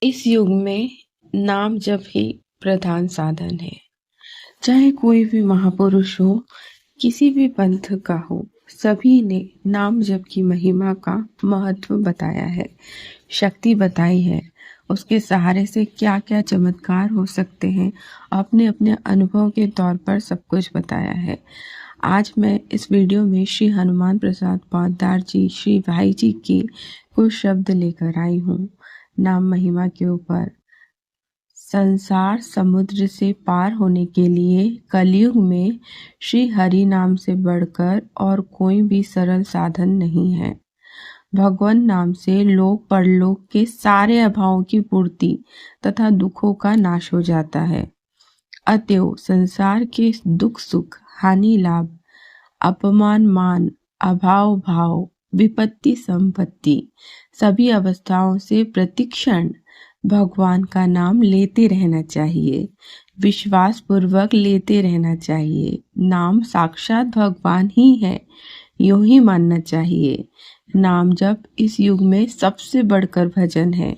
इस युग में नाम जप ही प्रधान साधन है। चाहे कोई भी महापुरुष हो, किसी भी पंथ का हो, सभी ने नाम जप की महिमा का महत्व बताया है, शक्ति बताई है। उसके सहारे से क्या क्या चमत्कार हो सकते हैं, अपने अपने अनुभव के तौर पर सब कुछ बताया है। आज मैं इस वीडियो में श्री हनुमान प्रसाद पोद्दार जी, श्री भाई जी के कुछ शब्द लेकर आई हूँ नाम महिमा के ऊपर। संसार समुद्र से पार होने के लिए कलयुग में श्री हरि नाम से बढ़कर और कोई भी सरल साधन नहीं है। भगवान नाम से लोक परलोक के सारे अभावों की पूर्ति तथा दुखों का नाश हो जाता है। अतएव संसार के दुख सुख, हानि लाभ, अपमान मान, अभाव भाव, विपत्ति संपत्ति, सभी अवस्थाओं से प्रतिक्षण भगवान का नाम लेते रहना चाहिए, विश्वास पूर्वक लेते रहना चाहिए। नाम साक्षात भगवान ही है, यूं ही मानना चाहिए। नाम जप इस युग में सबसे बढ़कर भजन है।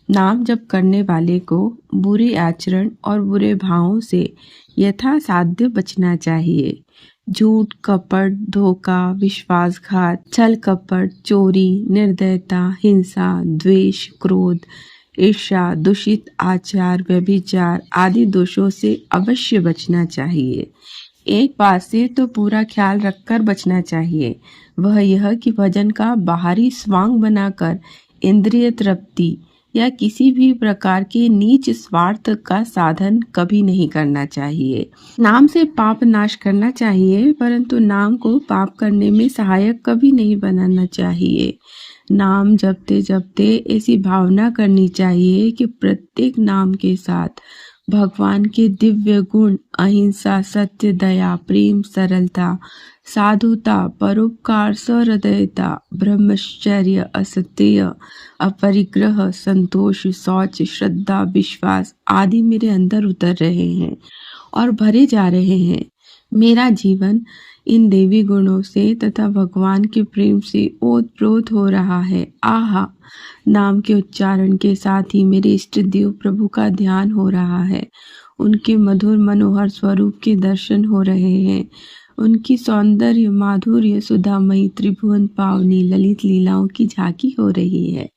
नाम जप करने वाले को बुरे आचरण और बुरे भावों से यथासाध्य बचना चाहिए। झूठ, कपट, धोखा, विश्वासघात, छल कपट, चोरी, निर्दयता, हिंसा, द्वेष, क्रोध, ईर्ष्या, दूषित आचार, व्यभिचार आदि दोषों से अवश्य बचना चाहिए। एक बात से तो पूरा ख्याल रखकर बचना चाहिए, वह यह कि भजन का बाहरी स्वांग बनाकर इंद्रिय तृप्ति या किसी भी प्रकार के नीच स्वार्थ का साधन कभी नहीं करना चाहिए। नाम से पाप नाश करना चाहिए, परंतु नाम को पाप करने में सहायक कभी नहीं बनाना चाहिए। नाम जपते जपते ऐसी भावना करनी चाहिए कि प्रत्येक नाम के साथ भगवान के दिव्य गुण अहिंसा, सत्य, दया, प्रेम, सरलता, साधुता, परोपकार, सहृदयता, ब्रह्मचर्य, असत्य, अपरिग्रह, संतोष, शौच, श्रद्धा, विश्वास आदि मेरे अंदर उतर रहे हैं और भरे जा रहे हैं। मेरा जीवन इन देवी गुणों से तथा भगवान के प्रेम से ओतप्रोत हो रहा है। आहा, नाम के उच्चारण के साथ ही मेरे इष्ट देव प्रभु का ध्यान हो रहा है। उनके मधुर मनोहर स्वरूप के दर्शन हो रहे हैं। उनकी सौंदर्य, माधुर्य, सुधामयी, त्रिभुवन पावनी ललित लीलाओं की झांकी हो रही है।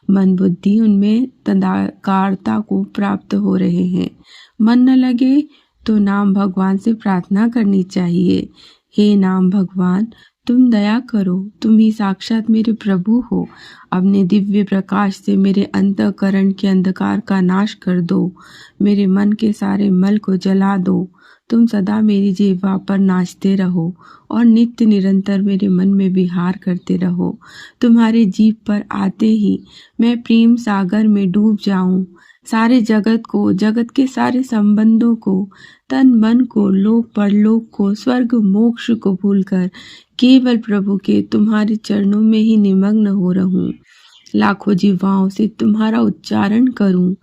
मन बुद्धि उनमें तदाकारता को प्राप्त हो रहे हैं। मन न लगे तो नाम भगवान से प्रार्थना करनी चाहिए। हे नाम भगवान, तुम दया करो, तुम ही साक्षात मेरे प्रभु हो। अपने दिव्य प्रकाश से मेरे अंतःकरण के अंधकार का नाश कर दो, मेरे मन के सारे मल को जला दो। तुम सदा मेरी जिह्वा पर नाचते रहो और नित्य निरंतर मेरे मन में विहार करते रहो। तुम्हारे जीभ पर आते ही मैं प्रेम सागर में डूब जाऊं। सारे जगत को, जगत के सारे संबंधों को, तन मन को, लोक परलोक को, स्वर्ग मोक्ष को भूलकर केवल प्रभु के तुम्हारे चरणों में ही निमग्न हो रहूं। लाखों जीवाओं से तुम्हारा उच्चारण करूं,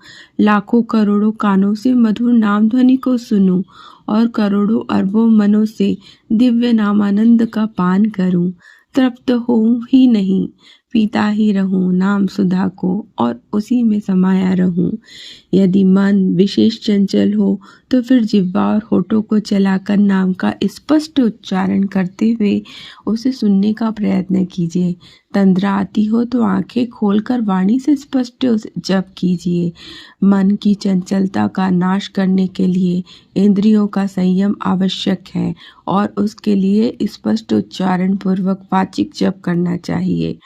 लाखों करोड़ों कानों से मधुर नाम ध्वनि को सुनूं और करोड़ों अरबों मनों से दिव्य नामानंद का पान करूं। तृप्त होऊं ही नहीं, पीता ही रहूं नाम सुधा को और उसी में समाया रहूं। यदि मन विशेष चंचल हो तो फिर जिह्वा और होठों को चलाकर नाम का स्पष्ट उच्चारण करते हुए उसे सुनने का प्रयत्न कीजिए। तंद्रा आती हो तो आंखें खोलकर वाणी से स्पष्ट जप कीजिए। मन की चंचलता का नाश करने के लिए इंद्रियों का संयम आवश्यक है और उसके लिए स्पष्ट उच्चारण पूर्वक वाचिक जप करना चाहिए।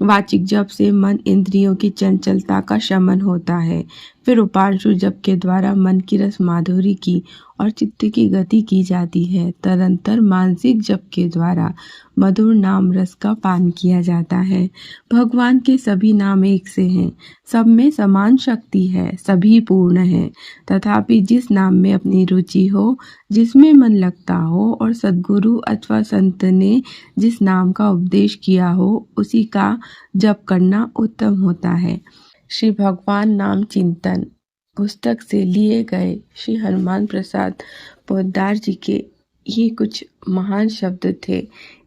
वाचिक जप से मन इंद्रियों की चंचलता का शमन होता है। फिर उपांशु जप के द्वारा मन की रस माधुरी की और चित्त की गति की जाती है। तदंतर मानसिक जप के द्वारा मधुर नाम रस का पान किया जाता है। भगवान के सभी नाम एक से हैं, सब में समान शक्ति है, सभी पूर्ण हैं। तथापि जिस नाम में अपनी रुचि हो, जिसमें मन लगता हो और सद्गुरु अथवा संत ने जिस नाम का उपदेश किया हो, उसी का जप करना उत्तम होता है। श्री भगवान नाम चिंतन पुस्तक से लिए गए श्री हनुमान प्रसाद पोद्दार जी के ये कुछ महान शब्द थे।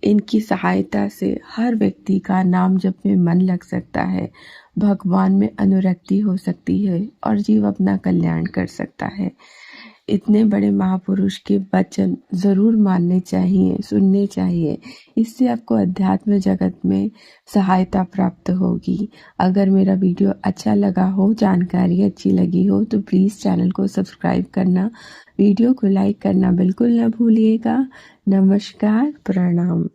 इनकी सहायता से हर व्यक्ति का नाम जप में मन लग सकता है। भगवान में अनुरक्ति हो सकती है और जीव अपना कल्याण कर सकता है। इतने बड़े महापुरुष के वचन ज़रूर मानने चाहिए, सुनने चाहिए। इससे आपको अध्यात्म जगत में सहायता प्राप्त होगी। अगर मेरा वीडियो अच्छा लगा हो, जानकारी अच्छी लगी हो तो प्लीज़ चैनल को सब्सक्राइब करना, वीडियो को लाइक करना बिल्कुल न भूलिएगा। नमस्कार, प्रणाम।